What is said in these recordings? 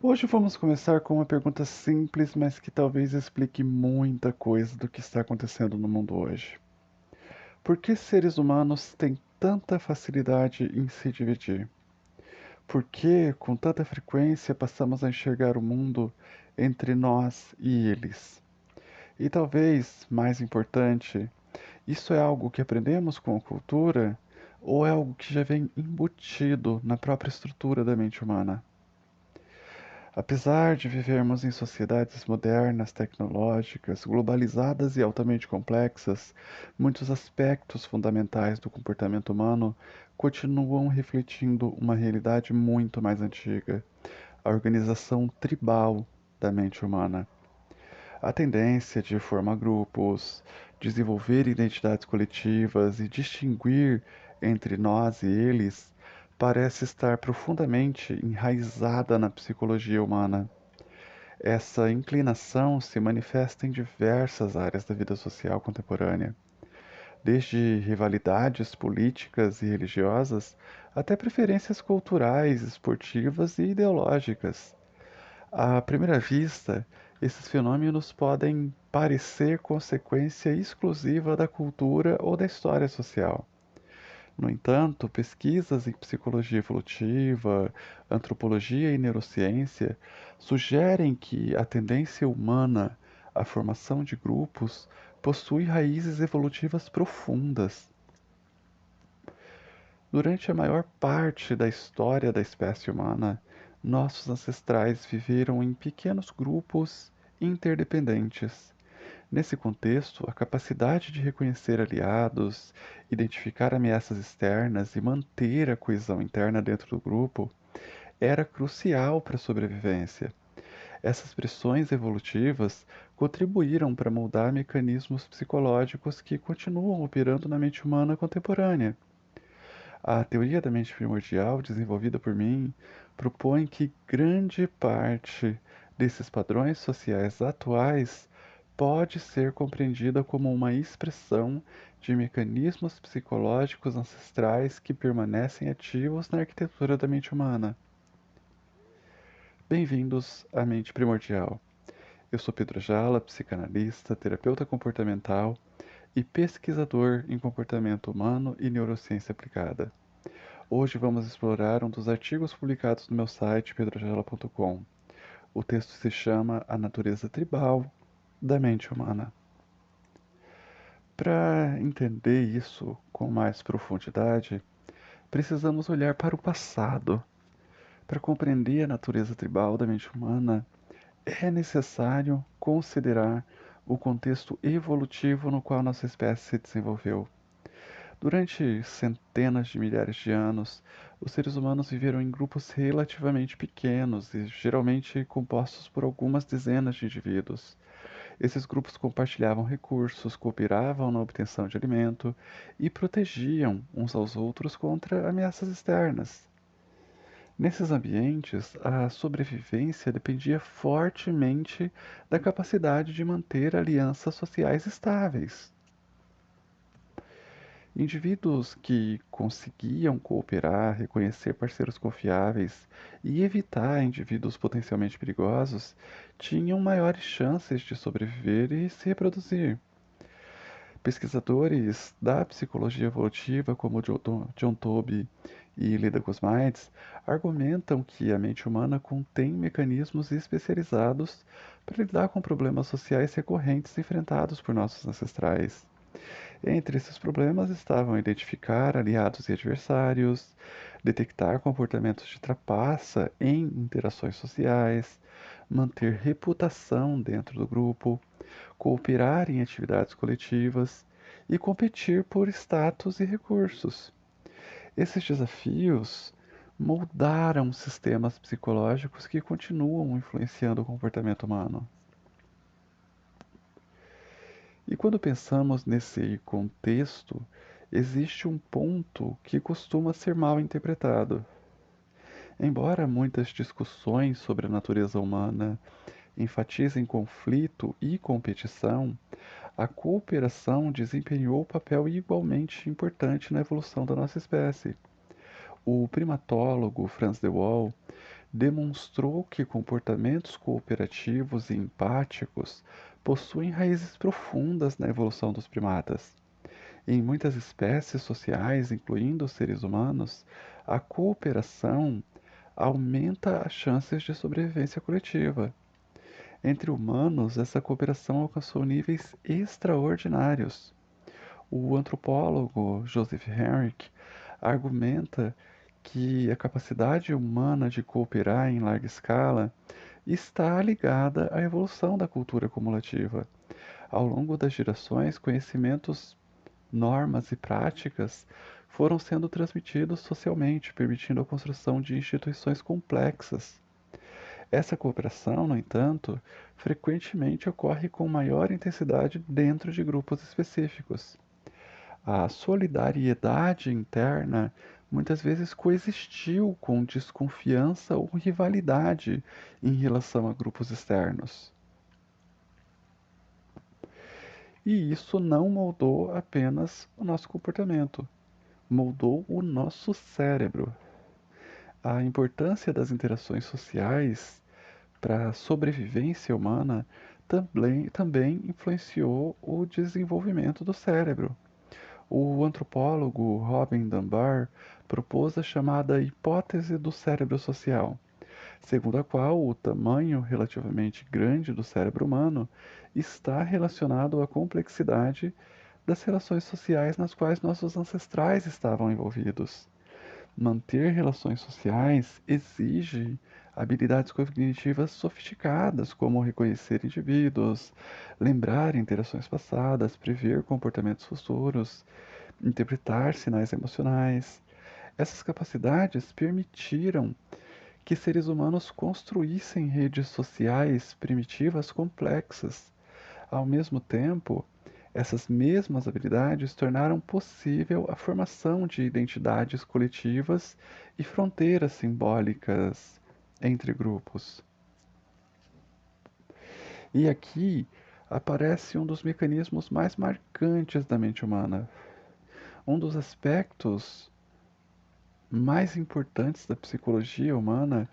Hoje vamos começar com uma pergunta simples, mas que talvez explique muita coisa do que está acontecendo no mundo hoje. Por que seres humanos têm tanta facilidade em se dividir? Por que, com tanta frequência, passamos a enxergar o mundo entre nós e eles? E talvez, mais importante, isso é algo que aprendemos com a cultura ou é algo que já vem embutido na própria estrutura da mente humana? Apesar de vivermos em sociedades modernas, tecnológicas, globalizadas e altamente complexas, muitos aspectos fundamentais do comportamento humano continuam refletindo uma realidade muito mais antiga, a organização tribal da mente humana. A tendência de formar grupos, desenvolver identidades coletivas e distinguir entre nós e eles parece estar profundamente enraizada na psicologia humana. Essa inclinação se manifesta em diversas áreas da vida social contemporânea, desde rivalidades políticas e religiosas até preferências culturais, esportivas e ideológicas. À primeira vista, esses fenômenos podem parecer consequência exclusiva da cultura ou da história social. No entanto, pesquisas em psicologia evolutiva, antropologia e neurociência sugerem que a tendência humana à formação de grupos possui raízes evolutivas profundas. Durante a maior parte da história da espécie humana, nossos ancestrais viveram em pequenos grupos interdependentes. Nesse contexto, a capacidade de reconhecer aliados, identificar ameaças externas e manter a coesão interna dentro do grupo era crucial para a sobrevivência. Essas pressões evolutivas contribuíram para moldar mecanismos psicológicos que continuam operando na mente humana contemporânea. A teoria da mente primordial, desenvolvida por mim, propõe que grande parte desses padrões sociais atuais pode ser compreendida como uma expressão de mecanismos psicológicos ancestrais que permanecem ativos na arquitetura da mente humana. Bem-vindos à Mente Primordial. Eu sou Pedro Jala, psicanalista, terapeuta comportamental e pesquisador em comportamento humano e neurociência aplicada. Hoje vamos explorar um dos artigos publicados no meu site pedrojala.com. O texto se chama A Natureza Tribal da Mente Humana. Para entender isso com mais profundidade, precisamos olhar para o passado. Para compreender a natureza tribal da mente humana, é necessário considerar o contexto evolutivo no qual nossa espécie se desenvolveu. Durante centenas de milhares de anos, os seres humanos viveram em grupos relativamente pequenos e geralmente compostos por algumas dezenas de indivíduos. Esses grupos compartilhavam recursos, cooperavam na obtenção de alimento e protegiam uns aos outros contra ameaças externas. Nesses ambientes, a sobrevivência dependia fortemente da capacidade de manter alianças sociais estáveis. Indivíduos que conseguiam cooperar, reconhecer parceiros confiáveis e evitar indivíduos potencialmente perigosos tinham maiores chances de sobreviver e se reproduzir. Pesquisadores da psicologia evolutiva, como John Tobey e Lida Guzmaitis, argumentam que a mente humana contém mecanismos especializados para lidar com problemas sociais recorrentes enfrentados por nossos ancestrais. Entre esses problemas estavam identificar aliados e adversários, detectar comportamentos de trapaça em interações sociais, manter reputação dentro do grupo, cooperar em atividades coletivas e competir por status e recursos. Esses desafios moldaram sistemas psicológicos que continuam influenciando o comportamento humano. E quando pensamos nesse contexto, existe um ponto que costuma ser mal interpretado. Embora muitas discussões sobre a natureza humana enfatizem conflito e competição, a cooperação desempenhou papel igualmente importante na evolução da nossa espécie. O primatólogo Franz de Waal demonstrou que comportamentos cooperativos e empáticos possuem raízes profundas na evolução dos primatas. Em muitas espécies sociais, incluindo os seres humanos, a cooperação aumenta as chances de sobrevivência coletiva. Entre humanos, essa cooperação alcançou níveis extraordinários. O antropólogo Joseph Henrich argumenta que a capacidade humana de cooperar em larga escala está ligada à evolução da cultura cumulativa. Ao longo das gerações, conhecimentos, normas e práticas foram sendo transmitidos socialmente, permitindo a construção de instituições complexas. Essa cooperação, no entanto, frequentemente ocorre com maior intensidade dentro de grupos específicos. A solidariedade interna muitas vezes coexistiu com desconfiança ou rivalidade em relação a grupos externos. E isso não moldou apenas o nosso comportamento, moldou o nosso cérebro. A importância das interações sociais para a sobrevivência humana também influenciou o desenvolvimento do cérebro. O antropólogo Robin Dunbar propôs a chamada hipótese do cérebro social, segundo a qual o tamanho relativamente grande do cérebro humano está relacionado à complexidade das relações sociais nas quais nossos ancestrais estavam envolvidos. Manter relações sociais exige habilidades cognitivas sofisticadas, como reconhecer indivíduos, lembrar interações passadas, prever comportamentos futuros, interpretar sinais emocionais. Essas capacidades permitiram que seres humanos construíssem redes sociais primitivas complexas. Ao mesmo tempo, essas mesmas habilidades tornaram possível a formação de identidades coletivas e fronteiras simbólicas entre grupos. E aqui aparece um dos mecanismos mais marcantes da mente humana. Um dos aspectos mais importantes da psicologia humana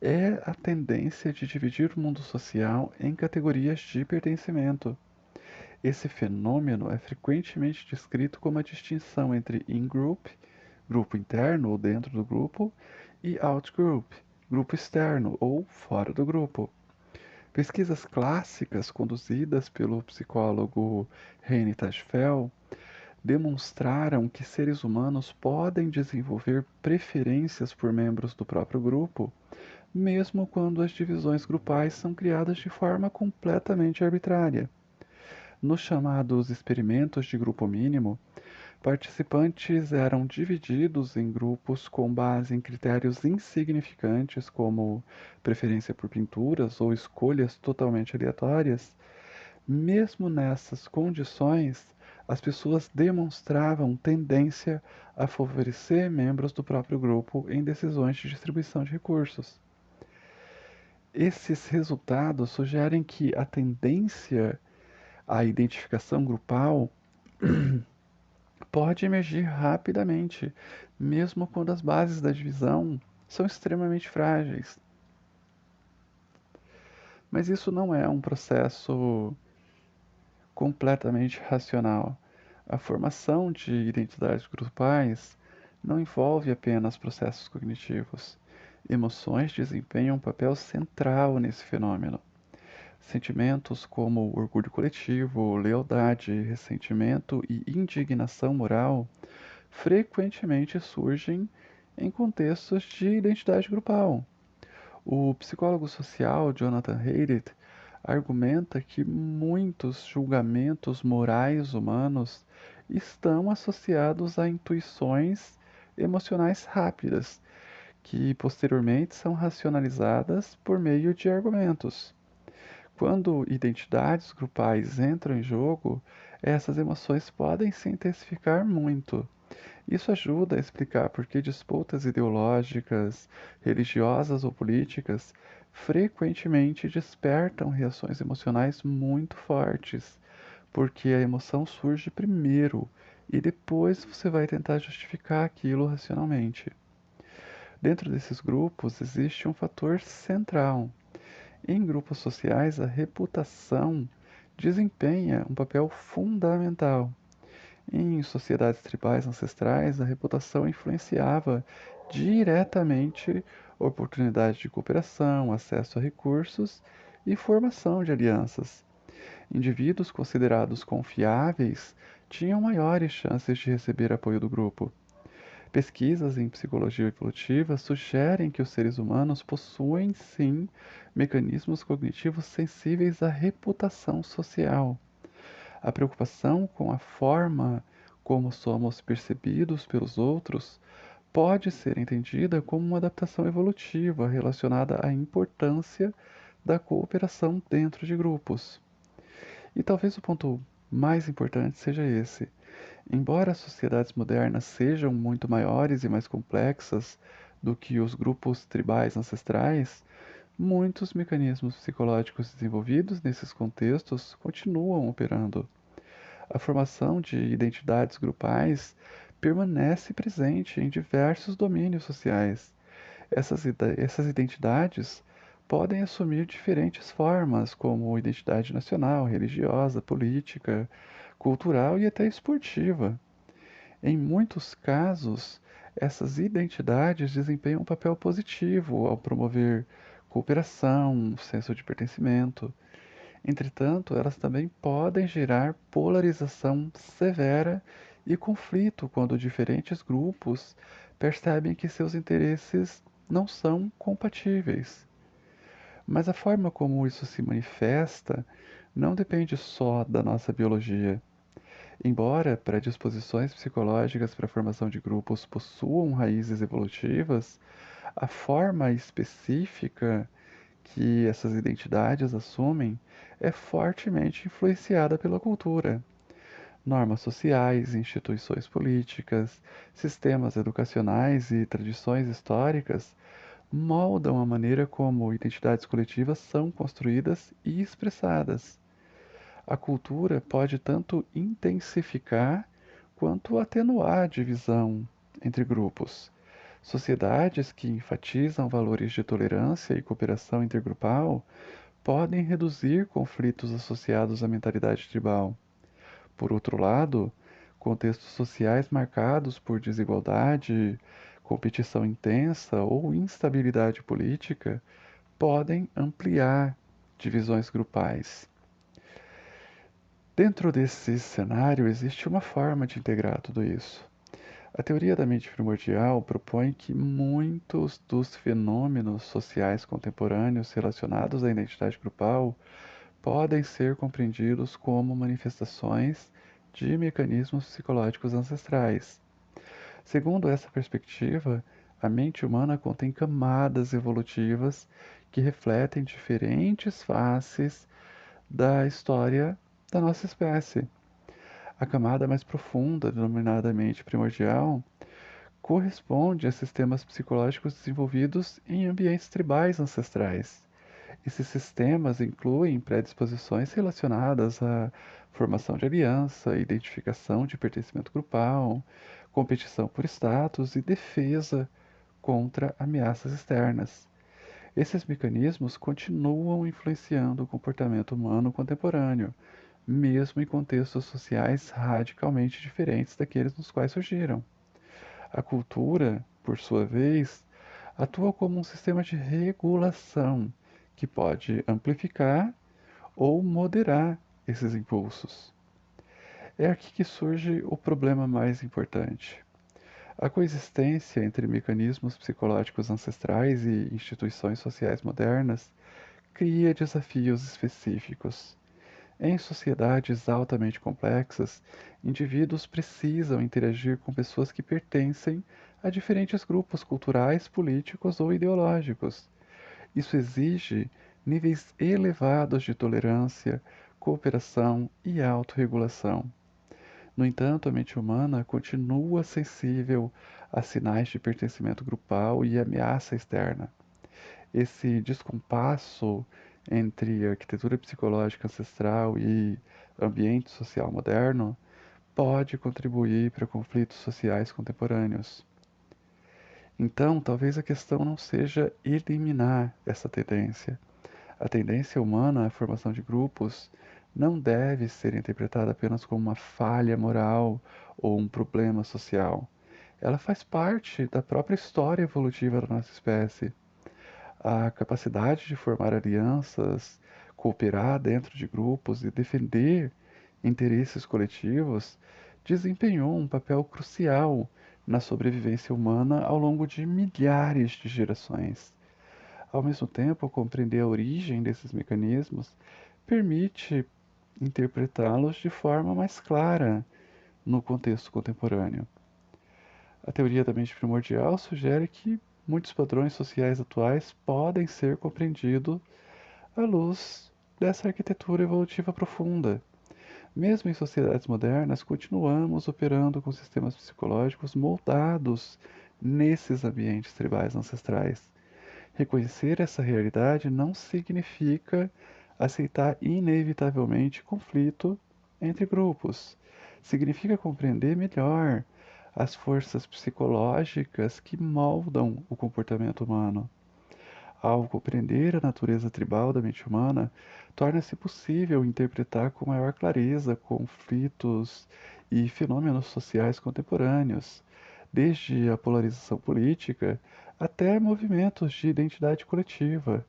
é a tendência de dividir o mundo social em categorias de pertencimento. Esse fenômeno é frequentemente descrito como a distinção entre in-group, grupo interno ou dentro do grupo, e out-group, grupo externo ou fora do grupo. Pesquisas clássicas conduzidas pelo psicólogo Heini Tajfel demonstraram que seres humanos podem desenvolver preferências por membros do próprio grupo, mesmo quando as divisões grupais são criadas de forma completamente arbitrária. Nos chamados experimentos de grupo mínimo, participantes eram divididos em grupos com base em critérios insignificantes, como preferência por pinturas ou escolhas totalmente aleatórias. Mesmo nessas condições, as pessoas demonstravam tendência a favorecer membros do próprio grupo em decisões de distribuição de recursos. Esses resultados sugerem que a tendência à identificação grupal pode emergir rapidamente, mesmo quando as bases da divisão são extremamente frágeis. Mas isso não é um processo completamente racional. A formação de identidades grupais não envolve apenas processos cognitivos. Emoções desempenham um papel central nesse fenômeno. Sentimentos como orgulho coletivo, lealdade, ressentimento e indignação moral frequentemente surgem em contextos de identidade grupal. O psicólogo social Jonathan Haidt argumenta que muitos julgamentos morais humanos estão associados a intuições emocionais rápidas, que posteriormente são racionalizadas por meio de argumentos. Quando identidades grupais entram em jogo, essas emoções podem se intensificar muito. Isso ajuda a explicar por que disputas ideológicas, religiosas ou políticas frequentemente despertam reações emocionais muito fortes, porque a emoção surge primeiro e depois você vai tentar justificar aquilo racionalmente. Dentro desses grupos existe um fator central. Em grupos sociais, a reputação desempenha um papel fundamental. Em sociedades tribais ancestrais, a reputação influenciava diretamente oportunidades de cooperação, acesso a recursos e formação de alianças. Indivíduos considerados confiáveis tinham maiores chances de receber apoio do grupo. Pesquisas em psicologia evolutiva sugerem que os seres humanos possuem, sim, mecanismos cognitivos sensíveis à reputação social. A preocupação com a forma como somos percebidos pelos outros pode ser entendida como uma adaptação evolutiva relacionada à importância da cooperação dentro de grupos. E talvez o ponto mais importante seja esse: embora as sociedades modernas sejam muito maiores e mais complexas do que os grupos tribais ancestrais, muitos mecanismos psicológicos desenvolvidos nesses contextos continuam operando. A formação de identidades grupais permanece presente em diversos domínios sociais. Essas identidades podem assumir diferentes formas, como identidade nacional, religiosa, política, cultural e até esportiva. Em muitos casos, essas identidades desempenham um papel positivo ao promover cooperação, um senso de pertencimento. Entretanto, elas também podem gerar polarização severa e conflito quando diferentes grupos percebem que seus interesses não são compatíveis. Mas a forma como isso se manifesta não depende só da nossa biologia. Embora predisposições psicológicas para a formação de grupos possuam raízes evolutivas, a forma específica que essas identidades assumem é fortemente influenciada pela cultura. Normas sociais, instituições políticas, sistemas educacionais e tradições históricas moldam a maneira como identidades coletivas são construídas e expressadas. A cultura pode tanto intensificar quanto atenuar a divisão entre grupos. Sociedades que enfatizam valores de tolerância e cooperação intergrupal podem reduzir conflitos associados à mentalidade tribal. Por outro lado, contextos sociais marcados por desigualdade, competição intensa ou instabilidade política podem ampliar divisões grupais. Dentro desse cenário, existe uma forma de integrar tudo isso. A teoria da mente primordial propõe que muitos dos fenômenos sociais contemporâneos relacionados à identidade grupal podem ser compreendidos como manifestações de mecanismos psicológicos ancestrais. Segundo essa perspectiva, a mente humana contém camadas evolutivas que refletem diferentes faces da história da nossa espécie. A camada mais profunda, denominadamente primordial, corresponde a sistemas psicológicos desenvolvidos em ambientes tribais ancestrais. Esses sistemas incluem predisposições relacionadas à formação de aliança, identificação de pertencimento grupal, competição por status e defesa contra ameaças externas. Esses mecanismos continuam influenciando o comportamento humano contemporâneo, mesmo em contextos sociais radicalmente diferentes daqueles nos quais surgiram. A cultura, por sua vez, atua como um sistema de regulação que pode amplificar ou moderar esses impulsos. É aqui que surge o problema mais importante. A coexistência entre mecanismos psicológicos ancestrais e instituições sociais modernas cria desafios específicos. Em sociedades altamente complexas, indivíduos precisam interagir com pessoas que pertencem a diferentes grupos culturais, políticos ou ideológicos. Isso exige níveis elevados de tolerância, cooperação e autorregulação. No entanto, a mente humana continua sensível a sinais de pertencimento grupal e ameaça externa. Esse descompasso entre arquitetura psicológica ancestral e ambiente social moderno pode contribuir para conflitos sociais contemporâneos. Então, talvez a questão não seja eliminar essa tendência. A tendência humana à formação de grupos não deve ser interpretada apenas como uma falha moral ou um problema social. Ela faz parte da própria história evolutiva da nossa espécie. A capacidade de formar alianças, cooperar dentro de grupos e defender interesses coletivos desempenhou um papel crucial na sobrevivência humana ao longo de milhares de gerações. Ao mesmo tempo, compreender a origem desses mecanismos permite interpretá-los de forma mais clara no contexto contemporâneo. A teoria da mente primordial sugere que muitos padrões sociais atuais podem ser compreendidos à luz dessa arquitetura evolutiva profunda. Mesmo em sociedades modernas, continuamos operando com sistemas psicológicos moldados nesses ambientes tribais ancestrais. Reconhecer essa realidade não significa aceitar inevitavelmente conflito entre grupos. Significa compreender melhor as forças psicológicas que moldam o comportamento humano. Ao compreender a natureza tribal da mente humana, torna-se possível interpretar com maior clareza conflitos e fenômenos sociais contemporâneos, desde a polarização política até movimentos de identidade coletiva.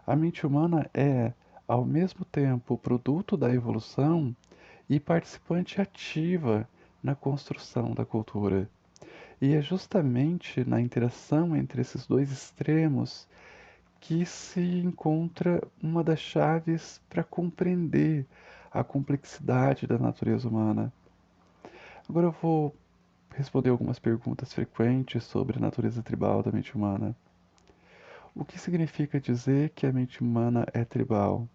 A mente humana é, ao mesmo tempo, produto da evolução e participante ativa na construção da cultura. E é justamente na interação entre esses dois extremos que se encontra uma das chaves para compreender a complexidade da natureza humana. Agora eu vou responder algumas perguntas frequentes sobre a natureza tribal da mente humana. O que significa dizer que a mente humana é tribal?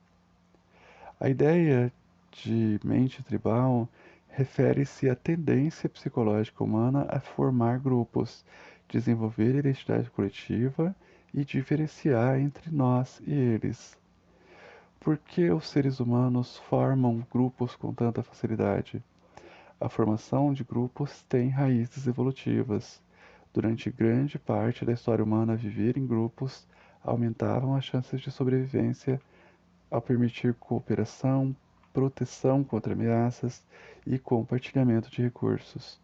A ideia de mente tribal refere-se à tendência psicológica humana a formar grupos, desenvolver identidade coletiva e diferenciar entre nós e eles. Por que os seres humanos formam grupos com tanta facilidade? A formação de grupos tem raízes evolutivas. Durante grande parte da história humana, viver em grupos aumentavam as chances de sobrevivência ao permitir cooperação, proteção contra ameaças e compartilhamento de recursos.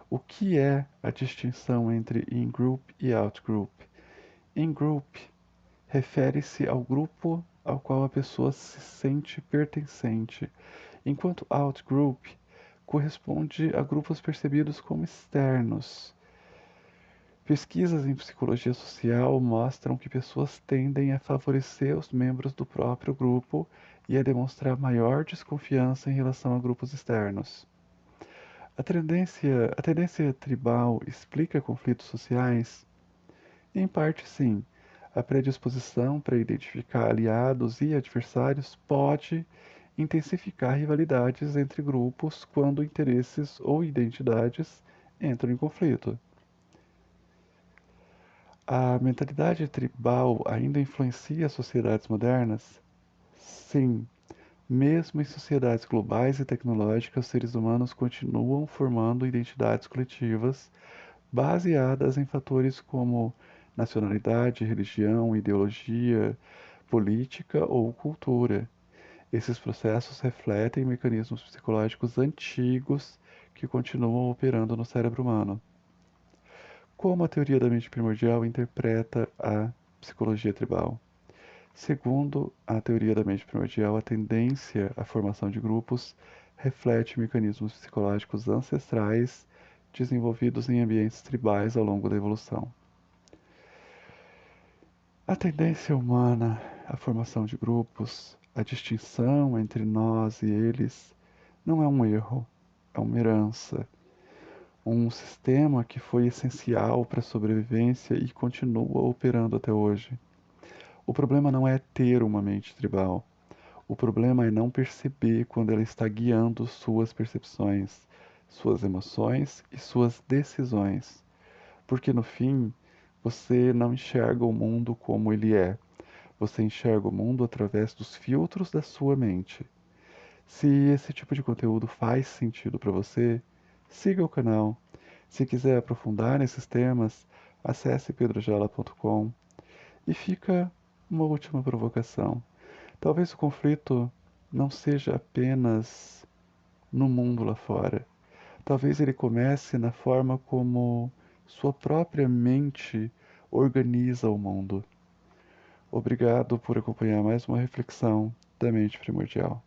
O que é a distinção entre in-group e out-group? In-group refere-se ao grupo ao qual a pessoa se sente pertencente, enquanto out-group corresponde a grupos percebidos como externos. Pesquisas em psicologia social mostram que pessoas tendem a favorecer os membros do próprio grupo e a demonstrar maior desconfiança em relação a grupos externos. A tendência tribal explica conflitos sociais? Em parte, sim. A predisposição para identificar aliados e adversários pode intensificar rivalidades entre grupos quando interesses ou identidades entram em conflito. A mentalidade tribal ainda influencia as sociedades modernas? Sim. Mesmo em sociedades globais e tecnológicas, os seres humanos continuam formando identidades coletivas baseadas em fatores como nacionalidade, religião, ideologia, política ou cultura. Esses processos refletem mecanismos psicológicos antigos que continuam operando no cérebro humano. Como a teoria da mente primordial interpreta a psicologia tribal? Segundo a teoria da mente primordial, a tendência à formação de grupos reflete mecanismos psicológicos ancestrais desenvolvidos em ambientes tribais ao longo da evolução. A tendência humana à formação de grupos, a distinção entre nós e eles, não é um erro, é uma herança, um sistema que foi essencial para a sobrevivência e continua operando até hoje. O problema não é ter uma mente tribal. O problema é não perceber quando ela está guiando suas percepções, suas emoções e suas decisões. Porque no fim, você não enxerga o mundo como ele é. Você enxerga o mundo através dos filtros da sua mente. Se esse tipo de conteúdo faz sentido para você, siga o canal. Se quiser aprofundar nesses temas, Acesse pedrojala.com e fica uma última provocação. Talvez o conflito não seja apenas no mundo lá fora. Talvez ele comece na forma como sua própria mente organiza o mundo. Obrigado por acompanhar mais uma reflexão da mente primordial.